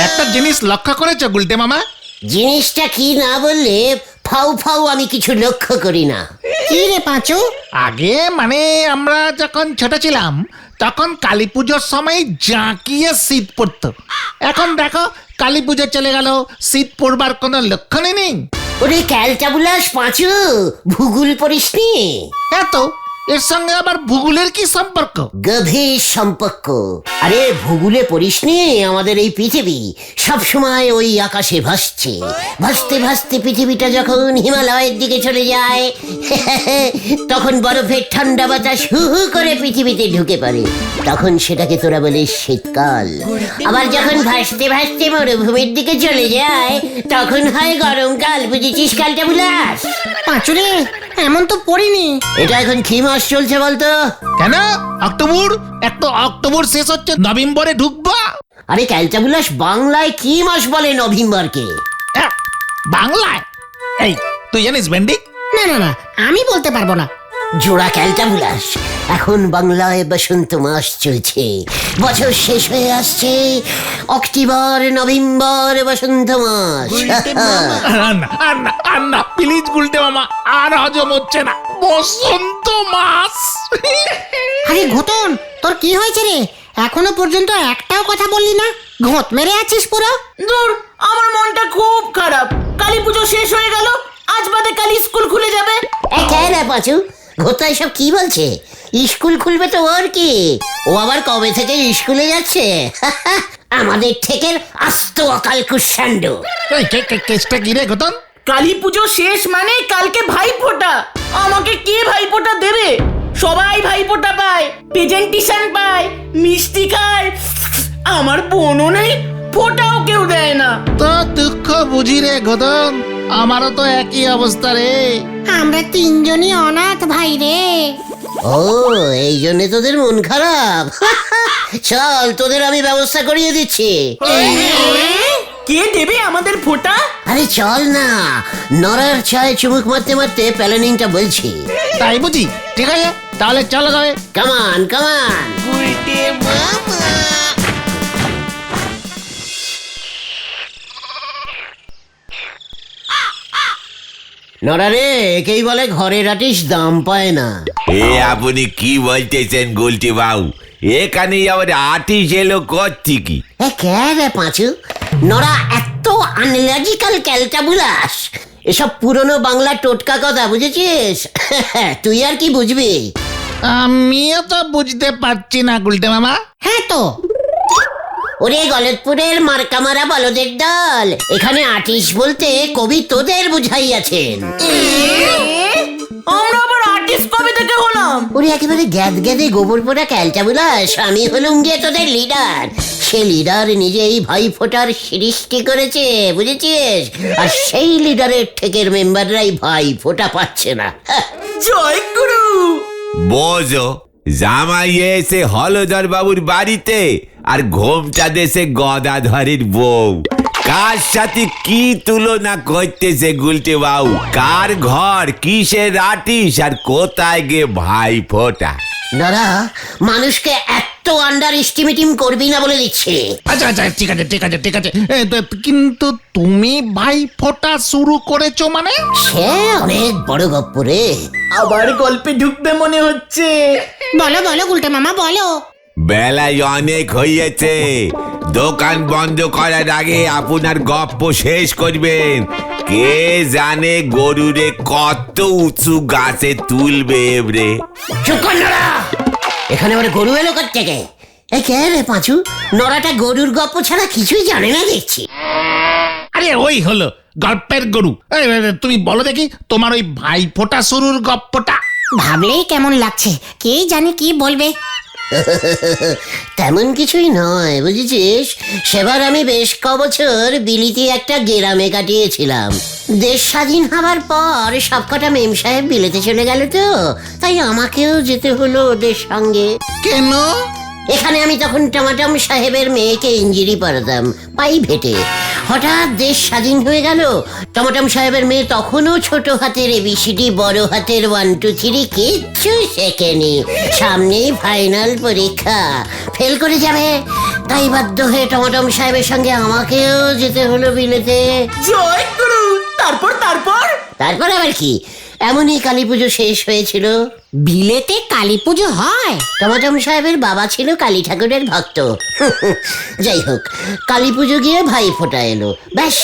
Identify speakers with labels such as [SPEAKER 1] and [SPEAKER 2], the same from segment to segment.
[SPEAKER 1] একটা জিনিস লক্ষ্য করেছো গুলটে মামা?
[SPEAKER 2] জিনিসটা কি না বললে ফাউ ফাউ আমি কিছু লক্ষ্য করি না।
[SPEAKER 3] কি রে পাঁচু?
[SPEAKER 1] আগে মানে আমরা যখন ছোট ছিলাম তখন কালী পুজোর সময় জাঁকিয়ে শীত পড়তো। এখন দেখো কালী পুজো চলে গেল, শীত পড়বার কোনো লক্ষণই নেই।
[SPEAKER 2] ওরে ক্যালটা বুলাস পাঁচু, ভূগোল পড়িসনি?
[SPEAKER 1] এত এর সঙ্গে আবার ভূগোলের কি সম্পর্ক?
[SPEAKER 2] গভীর সম্পর্ক। আরে ভূগোলে পড়িসনি আমাদের এই পৃথিবী সব সময় ওই আকাশে ভাসছে, ভাসতে ভাসতে পৃথিবীটা যখন হিমালয়ের দিকে চলে যায় তখন বরফের ঠান্ডা বাতাস হু হু করে পৃথিবীতে ঢুকে পড়ে, তখন সেটাকে তোরা বলিস শীতকাল। আবার যখন ভাসতে ভাসতে মরুভূমির দিকে চলে যায় তখন হয় গরমকাল। বুঝেছিস ক্যালটা বুলাস?
[SPEAKER 3] পাঁচু রে, এমন তো পড়িনি।
[SPEAKER 2] এটা এখন কি মাস চলছে বলতো?
[SPEAKER 1] কেন অক্টোবর? এক তো অক্টোবর শেষ হচ্ছে, নভেম্বরে ঢুকবা।
[SPEAKER 2] আরে ক্যালটা বুলাস, বাংলায় কি মাস বলে নভেম্বরকে?
[SPEAKER 1] বাংলায়? এই তুই জানিস ভেন্ডি?
[SPEAKER 3] না না না, আমি বলতে পারবো না।
[SPEAKER 2] জোড়া ক্যালটা বুলাস, এখন বাংলায় বসন্ত মাস চলছে, বছর শেষ হয়ে আসছে, অক্টোবর নভেম্বর বসন্ত মাস।
[SPEAKER 1] আর না প্লিজ গুলটে মামা, আর হজম হচ্ছে না। বসন্ত মাস।
[SPEAKER 3] আরে ঘটন, তোর কি হয়েছে রে? এখনো পর্যন্ত একটাও কথা বললি না, ঘট মেরে আছিস পুরো।
[SPEAKER 4] দূর, আমার মনটা খুব খারাপ। কালী পুজো শেষ হয়ে গেল, আজ বাদে কালী স্কুল খুলে যাবে।
[SPEAKER 2] কে পাঁচু, ঘোতা এসব কি বলছে? স্কুল খুলবে তো ওর কি, ও আবার কবে থেকে স্কুলে যাচ্ছে? আমাদের থেকে আস্ত অকাল কুষাণ্ড।
[SPEAKER 1] কেসটা কি রে ঘটন?
[SPEAKER 4] কালী পুজো শেষ মানে কালকে ভাইফোঁটা। আমাকে কে ভাইফোঁটা দেবে? সবাই ভাইফোঁটা পায়, প্রেজেন্টেশন পায়, মিষ্টি খায়। আমার বোনও নেই, ফোঁটাও কেউ দেয় না।
[SPEAKER 1] তো দুঃখ বুঝি রে ঘটন, আমারও তো একই অবস্থা রে।
[SPEAKER 3] আমরা তিনজনই অনাথ ভাই রে।
[SPEAKER 2] ও এই জন্য তোদের মন খারাপ? চল তোদের আমি ব্যবস্থা করিয়ে দিচ্ছি।
[SPEAKER 4] কে দেবে আমাদের ফোঁটা?
[SPEAKER 2] আরে চল না, নরার চায়ে চুমুক মারতে মারতে প্ল্যানিংটা বলছি।
[SPEAKER 1] তাই বুঝি? ঠিক আছে তাহলে চলো যাবে।
[SPEAKER 2] কামান কামান। নরা রে, একেই বলে ঘরের আটিস দাম পায় না।
[SPEAKER 5] এ আপনি কি বলতেছেন গুলটি বাবু? এখানে আবার আর্টিস্ট এলো করছি কি?
[SPEAKER 2] কে রে পাঁচু, নরা এত আনলজিক্যাল ক্যালটা বুলাস, এসব পুরনো বাংলা টোটকা কথা বুঝেছিস? তুই আর কি বুঝবি?
[SPEAKER 1] আমিও তো বুঝতে পারছি না গুলটে মামা।
[SPEAKER 3] হ্যাঁ তো,
[SPEAKER 2] ওরে গলতপুরের মার্কামারা বলদের দল, এখানে আর্টিস্ট বলতে কবি তোদের বুঝাইয়াছেন।
[SPEAKER 4] আমরা আবার আর্টিস্ট কবে থেকে হলাম?
[SPEAKER 2] ওরে একেবারে গ্যাদ গ্যাদে গোবর পোড়া ক্যালটা বুলাস, আমি হলুম গিয়ে তোদের লিডার। সে লিডার নিজেই ভাই ফোটার সৃষ্টি করেছে, বুঝেছিস? আর সেই লিডারের ঠেকের মেম্বাররাই ভাই ফোটা পাচ্ছে না।
[SPEAKER 4] জয় গুরু।
[SPEAKER 5] বোঝো, জামাই এসে হলধর বাবুর বাড়িতে আর ঘোমটা দেশে গদাধরের বউ। কার সাথে কি তুলনা করতেছে গুলটে বাবু? কার ঘর, কিসের আটিস, আর কোথায় গে ভাই ফোটা?
[SPEAKER 2] দাদা, মানুষকে এত আন্ডার এস্টিমেটিং করবি না বলে দিচ্ছে।
[SPEAKER 1] আচ্ছা আচ্ছা ঠিক আছে ঠিক আছে ঠিক আছে, কিন্তু তুমি ভাই ফোটা শুরু করেছো মানে?
[SPEAKER 2] সে অনেক বড় গপ্প রে।
[SPEAKER 4] আবার গল্পে ঢুকবে মনে হচ্ছে।
[SPEAKER 3] বলো বলো গুলটে মামা বলো।
[SPEAKER 5] বেলায় অনেক হইয়াছে, দোকান বন্ধ করার আগে আপনার গপ্প শেষ করবেন। কে জানে গরুরে কত উঁচু গাছে তুলবে এবারে।
[SPEAKER 2] চুপ কর নরা, এখানে আমার গরু এলো থেকে। কে রে পাঁচু, নরাটা গরুর গপ্প ছাড়া কিছুই জানে না দেখছি।
[SPEAKER 1] আরে ওই হলো গল্পের গরু। তুমি বলো দেখি তোমার ওই ভাই ফোটা শুরুর গপ্পটা।
[SPEAKER 3] ভাবলেই কেমন লাগছে, কে জানে কি বলবে।
[SPEAKER 2] তেমন কিছুই নয় বুঝেছিস, সেবার আমি বেশ কবছর বিলিতি একটা গ্রামে কাটিয়েছিলাম। দেশ স্বাধীন হবার পর সবকটা মেম সাহেব বিলেতে চলে গেল, তো তাই আমাকেও যেতে হলো ওদের সঙ্গে।
[SPEAKER 1] কেন?
[SPEAKER 2] এখানে আমি তখন টমাটম সাহেবের মেয়েকে ইঞ্জিরি পড়াতাম প্রাইভেটে। হঠাৎ দেশ স্বাধীন হয়ে গেল, টমাটম সাহেবের মেয়ে তখনও ছোট হাতের এবিসিডি বড় হাতের 1 2 3 কিচ্ছু শেখেনি। সামনেই ফাইনাল পরীক্ষা, ফেল করে যাবে। তাই বাধ্য হয়ে টমাটম সাহেবের সঙ্গে আমাকেও যেতে হলো বিলেতে।
[SPEAKER 4] জয় গুরু। তারপর তারপর
[SPEAKER 2] তারপর আবার কি, এমনই কালী পুজো শেষ হয়েছিল।
[SPEAKER 3] বিলেতে কালী পুজো হয়?
[SPEAKER 2] টমাটম সাহেবের বাবা ছিল কালী ঠাকুরের ভক্ত। যাই হোক, কালী পুজো গিয়ে ভাই ফোঁটা এলো, ব্যাস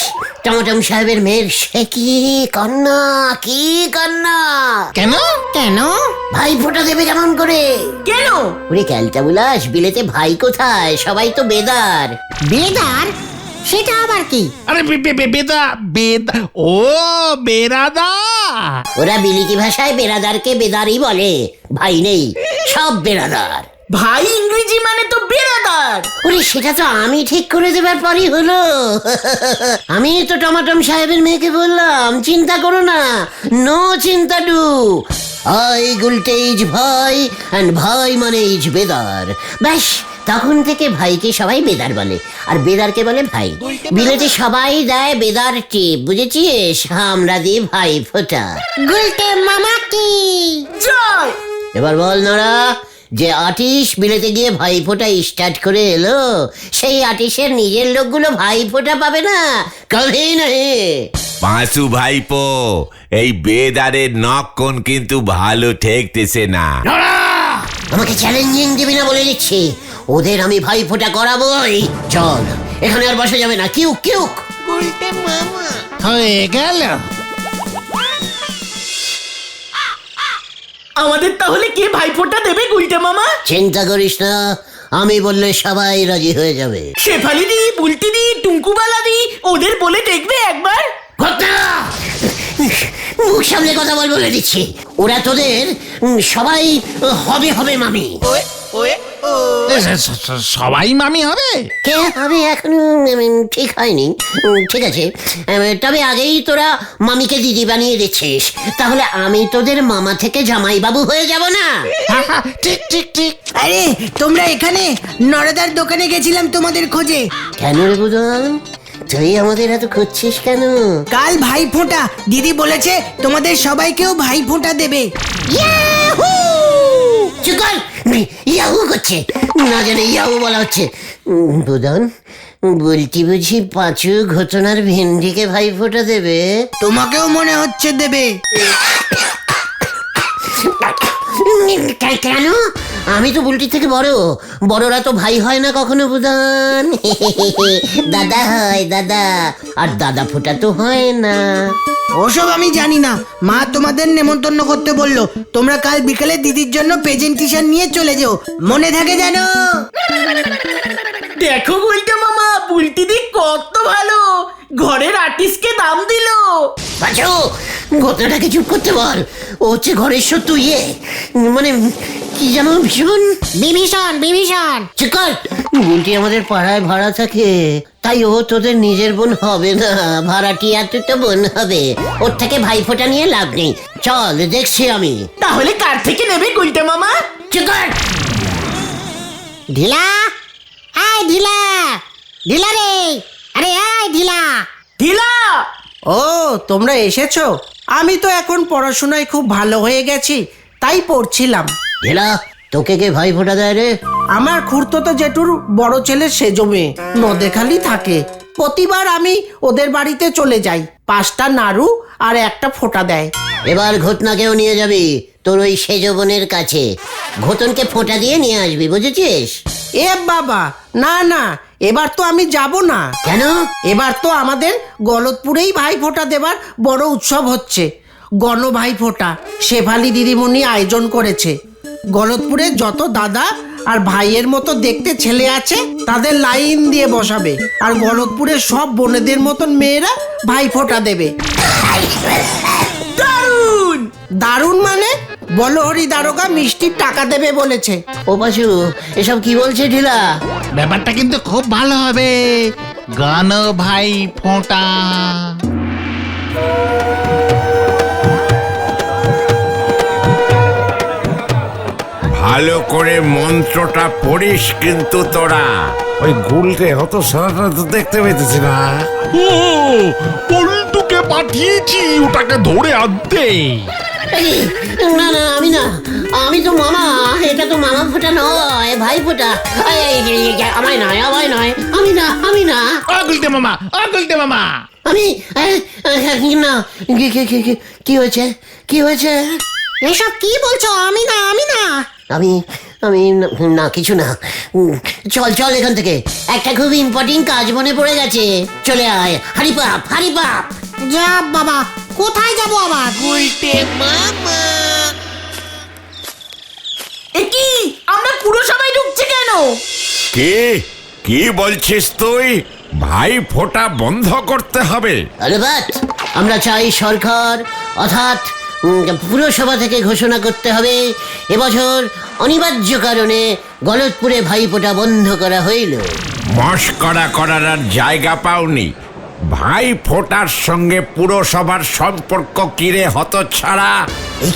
[SPEAKER 2] টমাটম সাহেবের মেয়ের সে কি কন্যা, কি কন্যা!
[SPEAKER 1] কেন?
[SPEAKER 3] কেন?
[SPEAKER 2] ভাই ফোঁটা দেবে কেমন করে?
[SPEAKER 4] কেন?
[SPEAKER 2] ওরে ক্যালটা বুলাস, বিলেতে ভাই কোথায়, সবাই তো বেদার।
[SPEAKER 3] বেদার? সেটা আবার কি?
[SPEAKER 1] আরে বেদা বেদা, ও বেরাদা।
[SPEAKER 2] ওরা বিলিতি ভাষায় বেরাদারকে বেদারই বলে, ভাই নেই, সব বেরাদার।
[SPEAKER 4] ভাই ইংরেজি মানে তো বেরাদার।
[SPEAKER 2] ওরে সেটা তো আমি ঠিক করে দেবার পরই হলো। আমি তো টমাটম সাহেবের মেয়েকে বললাম, চিন্তা করো না, নো চিন্তা ডু, আই গুলটে ইজ ভাই অ্যান্ড ভাই মানে ইজ বেদার। ব্যাস তখন থেকে ভাইকে সবাই বেদার বলে, আর বেদারকে বলে ভাই। বিলেতে সবাই দেয় বেদার টিপ, বুঝেছিস? আমরা দিই ভাই ফোঁটা।
[SPEAKER 3] গুলটে মামা কি?
[SPEAKER 4] জয়।
[SPEAKER 2] এবার বল নড়া, যে আটিশ বিলেতে গিয়ে ভাই ফোঁটা স্টার্ট করে এলো, সেই আটিশের নিজের লোকগুলো ভাই ফোঁটা পাবে না, কবে নয়।
[SPEAKER 5] পাঁচু ভাইপো, এই বেদারের নক্ষণ কিন্তু ভালো ঠেকতেছে না।
[SPEAKER 2] আমাকে চ্যালেঞ্জিং দিবি না বলে দিচ্ছি, ওদের আমি ভাই ফোঁটা করাবোই। চল, এখানে আর বসা যাবে না, কিউক কিউক।
[SPEAKER 1] হয়ে গেল।
[SPEAKER 4] আমাদের তাহলে কে ভাইফোঁটা দেবে গুলটে মামা?
[SPEAKER 2] চিন্তা করিস না, আমি বললে সবাই রাজি হয়ে যাবে।
[SPEAKER 4] শেফালি দি, বুলটি দি, টুঙ্কুবালা দি, ওদের বলে দেখবে একবার।
[SPEAKER 2] ঘটনা, মুখ সামনে কথা বল বলে দিচ্ছি, ওরা তোদের সবাই হবে হবে মামি।
[SPEAKER 1] সবাই মামি হবে?
[SPEAKER 2] কে হবে এখনো ঠিক হয়নি। ঠিক আছে, তবে আগেই তোরা মামিকে দিদি বানিয়ে দিচ্ছিস, তাহলে আমি তোদের মামা থেকে জামাইবাবু হয়ে যাব না?
[SPEAKER 1] ঠিক ঠিক ঠিক।
[SPEAKER 6] আরে তোমরা এখানে? নরদার দোকানে গেছিলাম তোমাদের খোঁজে।
[SPEAKER 2] কেন রে বুদন, তুই আমাদের এত খুঁজছিস কেন?
[SPEAKER 6] কাল ভাই ফোঁটা, দিদি বলেছে তোমাদের সবাইকেও ভাই ফোঁটা দেবে।
[SPEAKER 2] চুপ কর, ইয়াহু করছে, না জানে ইয়াহু বলা হচ্ছে। বুদন, বলছি বুঝি পাঁচু ঘটনার ভেন্ডিকে ভাই ফোঁটা দেবে?
[SPEAKER 6] তোমাকেও মনে হচ্ছে দেবে।
[SPEAKER 2] কেন? আমি তো বুলটি থেকে বড়, বড়রা তো ভাই হয় না কখনো বুদন। দাদা হয় দাদা, আর দাদা ফোঁটা তো হয় না।
[SPEAKER 6] ওসব আমি জানি না, মা তোমাদের নেমন্তন্ন করতে বললো। তোমরা কাল বিকেলে দিদির জন্য প্রেজেন্টেশন নিয়ে চলে যেও, মনে থাকে জানো?
[SPEAKER 4] দেখো গুলটে মামা, বুলটি দি কত ভালো, ঘরের আর্টিস্টকে দাম দিল।
[SPEAKER 2] বাঁচো, ঘটনাটাকে চুপ করতে বল, ও হচ্ছে ঘরের শত্রু, মানে কি জানো, ভীষণ
[SPEAKER 3] বিভীষণ বিভীষণ।
[SPEAKER 2] চুপ কর। বুলটি আমাদের পাড়ায় ভাড়া থাকে, তাই ও তোদের নিজের বোন হবে না, ভাড়াটিয়া তো বোন হবে, ওর থেকে ভাই ফোঁটা নিয়ে লাভ নেই। চল দেখছি আমি।
[SPEAKER 4] তাহলে কার থেকে নেবে গুলটে মামা?
[SPEAKER 2] চুপ কর।
[SPEAKER 3] ঢিলা, আয় ঢিলা, ঢিলা রে, আরে আয় ঢিলা।
[SPEAKER 4] ঢিলা।
[SPEAKER 6] ও তোমরা এসেছো? আমি তো এখন পড়াশোনায় খুব ভালো হয়ে গেছি, তাই পড়ছিলাম।
[SPEAKER 2] ঢেলা, তোকে কে ভাই ফোঁটা দেয় রে?
[SPEAKER 6] আমার খুড়তো জেঠুর বড় ছেলে সেজো মেয়ে নদেখালি থাকে। প্রতিবার আমি ওদের বাড়িতে চলে যাই, 5টা নাড়ু আর একটা ফোঁটা দেয়।
[SPEAKER 2] এবার ঘটনাকেও নিয়ে যাবি তোর ওই সেজ বোনের কাছে, ঘটনকে ফোঁটা দিয়ে নিয়ে আসবি, বুঝেছিস?
[SPEAKER 6] এ বাবা, না না, এবার তো আমি যাব না।
[SPEAKER 2] কেন?
[SPEAKER 6] এবার তো আমাদের গলতপুরেই ভাই ফোঁটা দেবার বড় উৎসব হচ্ছে, গণ ভাই ফোঁটা। শেফালি দিদিমণি আয়োজন করেছে। গলতপুরে যত দাদা আর ভাইয়ের মতো দেখতে ছেলে আছে তাদের লাইন দিয়ে বসাবে, আর গলতপুরের সব বোনেদের মতন মেয়েরা ভাই ফোঁটা দেবে।
[SPEAKER 4] দারুণ।
[SPEAKER 6] দারুণ মানে? বলহরি দারোগা মিষ্টির টাকা দেবে বলেছে।
[SPEAKER 2] ও পাশু, এসব কি বলছে ঢিলা?
[SPEAKER 1] ব্যাপারটা কিন্তু খুব ভালো হবে, গান ভাই ফোঁটা।
[SPEAKER 5] ভালো করে মন্ত্রটা পড়িস কিন্তু তোরা।
[SPEAKER 7] ওই গুলটে হতো সারাটা তো দেখতে পেতেছি না।
[SPEAKER 8] ও পল্টুকে পাঠিয়েছি ওটাকে ধরে আনতে।
[SPEAKER 2] এই, না না আমি না, আমি তো মামা, এটা তো মামা ফোঁটা নয়, ভাই ফোঁটা। আমায় নয়, আমায় নয়, আমি না
[SPEAKER 1] ও গুলটে মামা, ও গুলটে মামা।
[SPEAKER 2] আমি না। কি হয়েছে, কি হয়েছে?
[SPEAKER 3] এসব কি বলছো? আমি না।
[SPEAKER 2] আমি না, কিছু না। চল চল এখান থেকে, একটা খুব ইম্পর্টেন্ট কাজ মনে পড়ে গেছে। চলে আয়, হারি পাপ।
[SPEAKER 3] যা বাবা, কোথায় যাবো আবার?
[SPEAKER 4] এ কি, আমরা পুরসভায় ঢুকছে কেন?
[SPEAKER 7] কি বলছিস তুই? ভাই ফোঁটা বন্ধ করতে হবে?
[SPEAKER 2] আরে বাট, আমরা চাই সরকার অর্থাৎ পুরসভা থেকে ঘোষণা করতে হবে এবছর অনিবার্য কারণে গলতপুরে ভাইফোঁটা বন্ধ করা হইল।
[SPEAKER 7] মস্করা করার আর জায়গা পাওনি। ভাই ফোঁটার সঙ্গে পুরসভার সম্পর্ক কিরে হতচ্ছাড়া?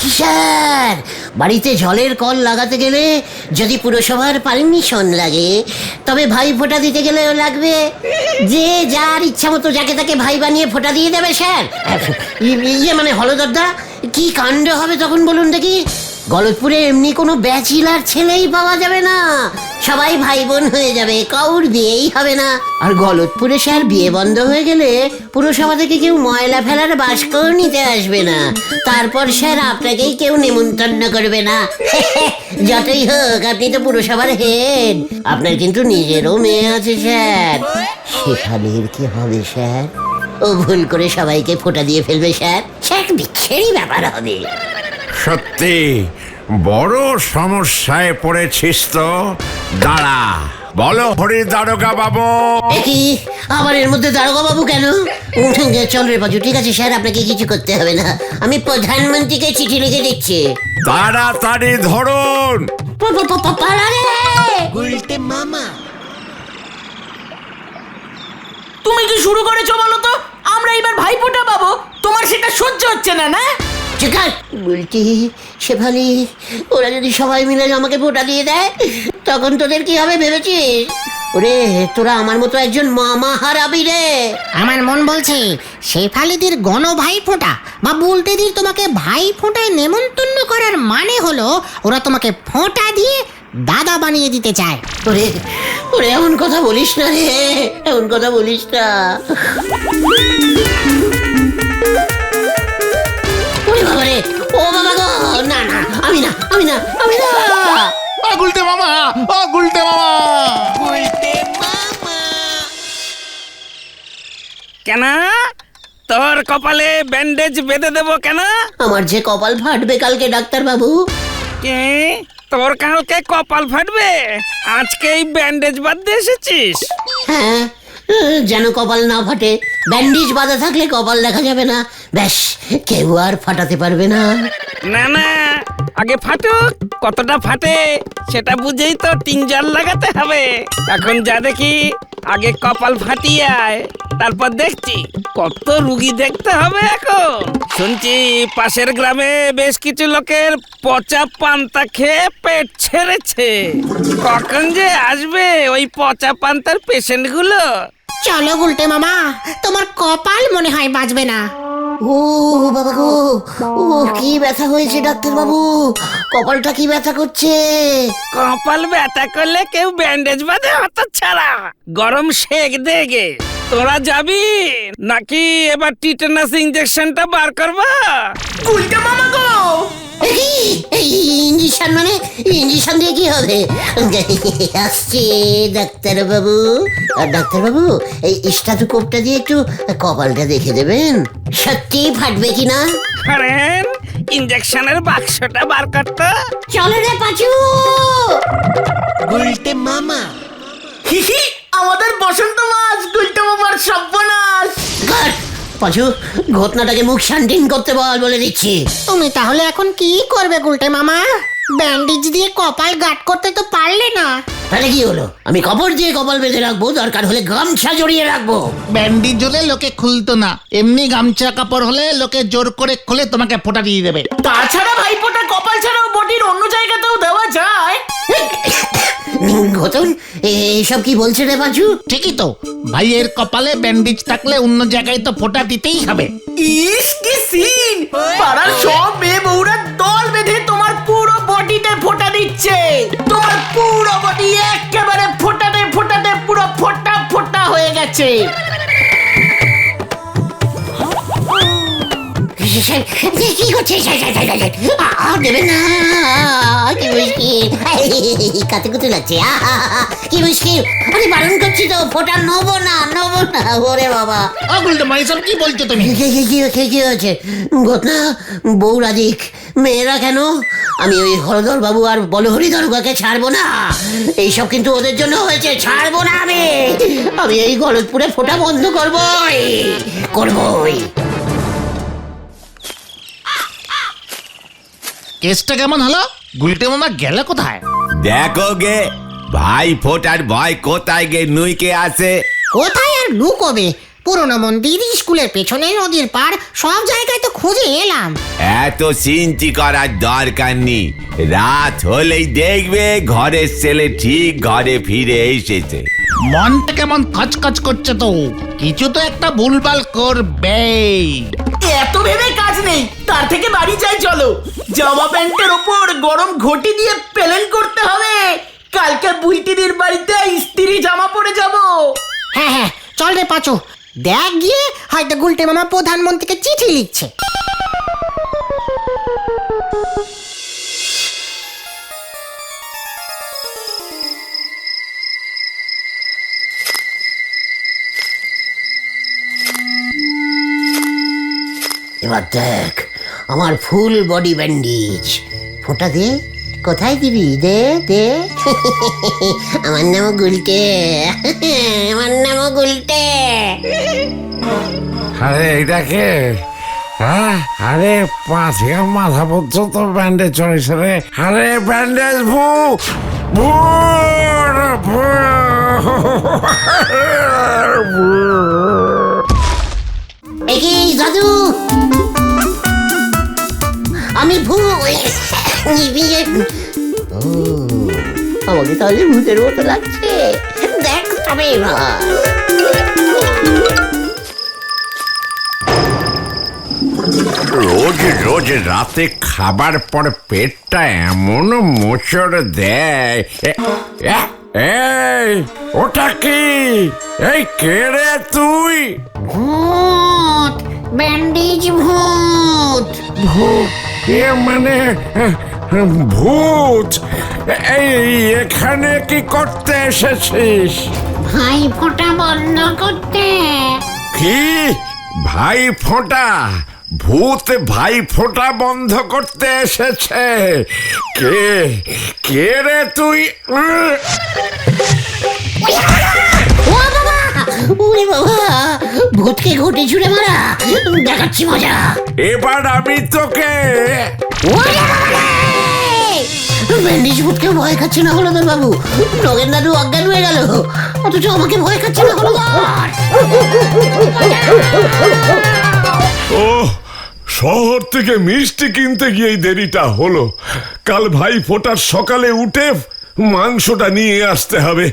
[SPEAKER 2] কি স্যার, বাড়িতে জলের কল লাগাতে গেলে যদি পুরসভার পারমিশন লাগে, তবে ভাই ফোঁটা দিতে গেলেও লাগবে। যে যার ইচ্ছা মতো যাকে তাকে ভাই বানিয়ে ফোঁটা দিয়ে দেবে স্যার। মানে হলদরদা, কি কাণ্ড হবে তখন বলুন দেখি? গলতপুরে এমনি কোনো ব্যাচিলার ছেলেই পাওয়া যাবে না, সবাই ভাই বোন হয়ে যাবে, কাউর বিয়েই হবে না। আর গলতপুরে স্যার বিয়ে বন্ধ হয়ে গেলে পুরসভা থেকে কেউ ময়লা ফেলার বাস্কও নিতে আসবে না। তারপর স্যার আপনাকেই কেউ নেমন্তন্ন করবে না। যতই হোক, আপনি তো পুরসভার হেড, আপনার কিন্তু নিজেরও মেয়ে আছে স্যার। শেফালির কি হবে স্যার? ও ভুল করে সবাইকে ফোঁটা দিয়ে ফেলবে স্যার, স্যার বিচ্ছেরই ব্যাপার হবে।
[SPEAKER 7] সত্যি বড় সমস্যায় পড়েছিস তো। দাঁড়া, বলো হরি দারোগা বাবু।
[SPEAKER 2] কি আবার এর মধ্যে দারোগা বাবু কেন? চল রে পাজু, ঠিক আছে স্যার, আপনাকে কিছু করতে হবে না, আমি প্রধানমন্ত্রীকে চিঠি লিখে দিচ্ছি।
[SPEAKER 7] তাড়াতাড়ি ধরুন।
[SPEAKER 2] পালা রে।
[SPEAKER 4] তুমি কি শুরু করেছো বলো তো? আমরা এবার ভাইফোঁটা পাবো, তোমার সেটা সহ্য হচ্ছে না, না?
[SPEAKER 2] বলছি শেফালি, ওরা যদি সবাই মিলে আমাকে ফোঁটা দিয়ে দেয়, তখন তোদের কি হবে ভেবেছিস? ওরে, তোরা আমার মতো একজন মামা হারাবি রে।
[SPEAKER 3] আমার মন বলছে শেফালিদির গণ ভাই ফোঁটা বা বুলটেদির তোমাকে ভাই ফোঁটায় নেমন্তন্ন করার মানে হলো ওরা তোমাকে ফোঁটা দিয়ে দাদা বানিয়ে দিতে চায়।
[SPEAKER 2] ওরে ওরে, এমন কথা বলিস না রে, এমন কথা বলিস না। ওরে বাবা রে, ও বাবা গো, না না, আমি না।
[SPEAKER 1] ও গুলটে মামা, ও গুলটে মামা।
[SPEAKER 8] কেন তোর কপালে ব্যান্ডেজ বেঁধে দেবো কেন?
[SPEAKER 2] আমার যে কপাল ফাটবে কালকে ডাক্তার বাবু।
[SPEAKER 8] কে তোর কালকে কপাল ফাটবে? আজকেই ব্যান্ডেজ বাঁধতে এসেছিস?
[SPEAKER 2] হ্যাঁ, যেন কপাল না ফাটে। ব্যান্ডেজ বাঁধা থাকলে কপাল দেখা যাবে না, ব্যাস কেউ আর ফাটাতে পারবে না।
[SPEAKER 8] না না, আগে ফাটুক, কতটা ফাটে সেটা বুঝেই তো টিনজার লাগাতে হবে। এখন যা দেখি, আগে কপাল ফাটিয়ে আয়, তারপর দেখছি কত রুগী দেখতে হবে। এখন শুনছি পাশের গ্রামে বেশ কিছু লোকের পচা পান্তা খেয়ে পেট ছেড়েছে। কখন যে আসবে ওই পচা পান্তার পেশেন্ট গুলো?
[SPEAKER 3] চলো গুলটে মামা, তোমার কপাল মনে হয় বাঁচবে না।
[SPEAKER 2] ও বাবা গো, ও কি ব্যথা হয়েছে ডাক্তার বাবু, কপালটা কি ব্যথা করছে?
[SPEAKER 8] কপাল ব্যথা করলে কেউ ব্যান্ডেজ বাঁধে হতো ছাড়া? গরম সেক দেগে তোরা যাবি নাকি এবার টিটেনাস ইঞ্জেকশনটা বার করবা?
[SPEAKER 4] গুলটে মামা গো,
[SPEAKER 2] ইঞ্জেকশন মানে ইঞ্জেকশন দিয়ে কি হবে? আসছে ডাক্তার বাবু। ডাক্তার বাবু, এই স্টাথোস্কোপটা দিয়ে একটু কপালটা দেখে দেবেন, সত্যি ফাটবে কিনা।
[SPEAKER 8] করেন ইঞ্জেকশনের বাক্সটা বার করতো।
[SPEAKER 2] চলে রে পাচু।
[SPEAKER 4] হিহি, আমাদের বসন্ত মাস, গুলটে মামার সর্বনাশ।
[SPEAKER 2] পাচু, ঘটনাটাকে মুখ শান্তিন করতে বলে দিচ্ছি।
[SPEAKER 3] তুমি তাহলে এখন কি করবে গুলটে মামা? ব্যান্ডেজ দিয়ে কপাল গার্ড করতে তো পারলে না।
[SPEAKER 2] তাহলে কি হলো? আমি কাপড় দিয়ে কপাল বেঁধে রাখবো, দরকার হলে গামছা জড়িয়ে রাখবো।
[SPEAKER 1] ব্যান্ডিজ হলে লোকে খুলতো না, এমনি গামছা কাপড় হলে লোকে জোর করে খুলে তোমাকে ফোঁটা দিয়ে দেবে।
[SPEAKER 4] তাছাড়া ভাইফোঁটা কপাল ছাড়াও বডির অন্য জায়গাতেও দেওয়া যায়।
[SPEAKER 2] ঘটন এসব কি বলছে রে বাজু?
[SPEAKER 1] ঠিকই তো, ভাইয়ের কপালে ব্যান্ডেজ থাকলে অন্য জায়গায় তো ফোঁটা দিতেই হবে।
[SPEAKER 4] ইস কি সিন! পাড়ার সব মেয়ে বউরা দল বেঁধে তোমার পুরো বডিতে ফোঁটা দিচ্ছে। তোমার পুরো বডি একেবারে ফোঁটাতে ফোঁটাতে পুরো ফোঁটা ফোঁটা হয়ে গেছে।
[SPEAKER 2] কি করছে? দেবে না, কি মুশকিল, কাতে কুতে লাগছে, কি মুশকিল। আরে বারণ করছি তো, ফোঁটা নেবো না। ওরে বাবা,
[SPEAKER 1] গুলটে মাইসব কি বলছো তুমি?
[SPEAKER 2] কি হয়েছে? ঘটনা বউ রাধিক, মেয়েরা কেন? আমি ওই হরধর বাবু আর বলহরি দরগাকে ছাড়বো না। এইসব কিন্তু ওদের জন্য হয়েছে, ছাড়বো না আমি। এই গলতপুরে ফোঁটা বন্ধ করবই।
[SPEAKER 1] কেসটা কেমন হলো? গুলটে মামা গেল কোথায়?
[SPEAKER 5] দেখো গে, ভাই ফোটার ভয় কোথায় গে নুইকে আছে।
[SPEAKER 3] কোথায় আর লুকোবে? পুরনো মন্দির, স্কুলের পেছনে, নদীর পাড়, সব জায়গায় তো খুঁজে এলাম।
[SPEAKER 5] এত চিন্তি করার দরকার নেই, রাত হলেই দেখবে ঘরের ছেলে ঠিক ঘরে ফিরে এসেছে।
[SPEAKER 1] মনটা কেমন খচখচ করছে তো, কিছু তো একটা ভুলভাল করবেই।
[SPEAKER 4] এত ভেবে কাজ নেই, তার থেকে বাড়ি যাই চলো। জামা প্যান্টের ওপর গরম ঘটি দিয়ে প্লেন করতে হবে। কালকে বুইটিদির বাড়িতে স্ত্রী জামা পরে যাব।
[SPEAKER 3] হ্যাঁ, চল রে পাঁচু, দেখ গিয়ে হয়তো গুলটে মামা প্রধানমন্ত্রীকে চিঠি লিখছে।
[SPEAKER 2] এবার দেখ আমার ফুল বডি ব্যান্ডেজ। ফোঁটা দে, কোথায় দিবি? দে। আমার নাম গুলটে।
[SPEAKER 7] আরে এটা কে? হ্যাঁ, আরে পাঁচিয়া মাথা পর্যন্ত ব্যান্ডেজ চড়েছে রে। আরে ব্যান্ডেজ
[SPEAKER 2] এই দাদু, আমি আমাকে তাহলে ভূতের মতো লাগছে। দেখ তবে এবার
[SPEAKER 7] রোজ রাতে খাবার পর পেটটা এমন মোচড় দেয়। এই ওটা কি? এই কে রে তুই?
[SPEAKER 2] ভূত, ব্যান্ডেজ ভূত।
[SPEAKER 7] এ মানে ভূত? এই এখানে কি করতে এসেছিস?
[SPEAKER 2] ভাই ফোঁটা বন্ধ করতে।
[SPEAKER 7] কি ভাই ফোঁটা? ভূত ভাই ফোঁটা বন্ধ করতে এসেছে? কে রে তুই?
[SPEAKER 2] ওরে বাবা, ভূতকে ঘটে ছুড়ে মারা, দেখাচ্ছি মজা।
[SPEAKER 7] এবার আমি তোকে
[SPEAKER 2] ব্যান্ডেজ ভূতকে ভয় খাচ্ছে না হলদর বাবু। নগেন দাদু অজ্ঞান হয়ে গেল, অথচ আমাকে ভয় খাচ্ছে না হলদর।
[SPEAKER 9] ও শহর থেকে মিষ্টি কিনতে গিয়েই দেরিটা হলো। কাল ভাই ফোটার সকালে উঠে মাংসটা নিয়ে আসতে হবে।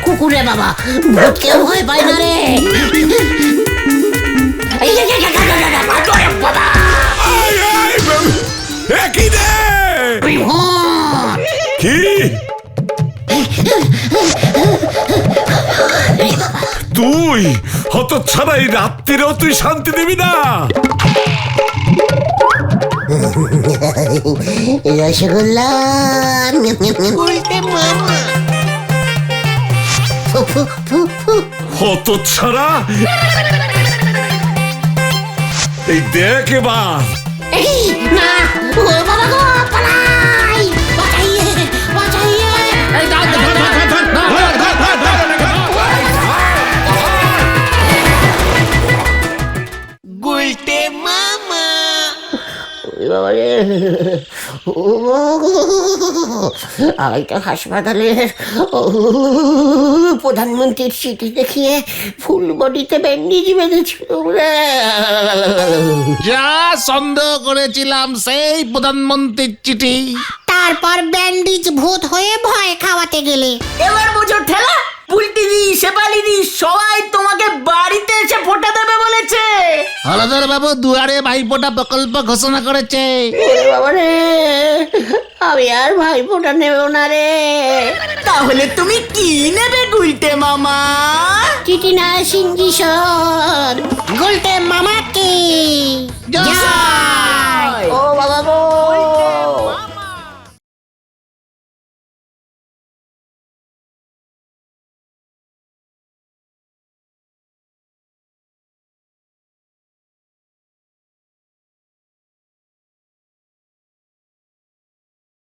[SPEAKER 2] কুকুরে বাবা, ভূতকেও ভয় পায় না রে।
[SPEAKER 9] কি তুই হতচ্ছাড়া, এই রাত্রিরেও তুই শান্তি দিবি না?
[SPEAKER 2] রসগোল্লা
[SPEAKER 9] হতচ্ছাড়া, এই দেখ এবার।
[SPEAKER 2] না, ও বাবা গো, পালাই, বাঁচাইয়ে, বাঁচাইয়ে। আমি তো হাসপাতালের প্রধানমন্ত্রীর চিঠি দেখিয়ে ফুল বডিতে ব্যান্ডেজ বেঁধেছিল।
[SPEAKER 1] যা সন্দেহ করেছিলাম সেই প্রধানমন্ত্রীর চিঠি।
[SPEAKER 3] তারপর ব্যান্ডিজ ভূত হয়ে ভয় খাওয়াতে গেলে
[SPEAKER 4] এবার বোঝো ঠেলা, বুলটিদি শেফালিদি সবাই তোমাকে বাড়িতে এসে ফোঁটা দেবে বলেছে।
[SPEAKER 1] হলধর বাবু দুয়ারে ভাইফোঁটা প্রকল্প ঘোষণা করেছে।
[SPEAKER 2] ওরে বাবা রে, আমি আর ভাইফোঁটা নেব না রে।
[SPEAKER 4] তাহলে তুমি কি নেবে গুলটে মামা?
[SPEAKER 2] চিঠি না সিঞ্জিশন।
[SPEAKER 3] গুলটে মামাকে
[SPEAKER 1] জয়।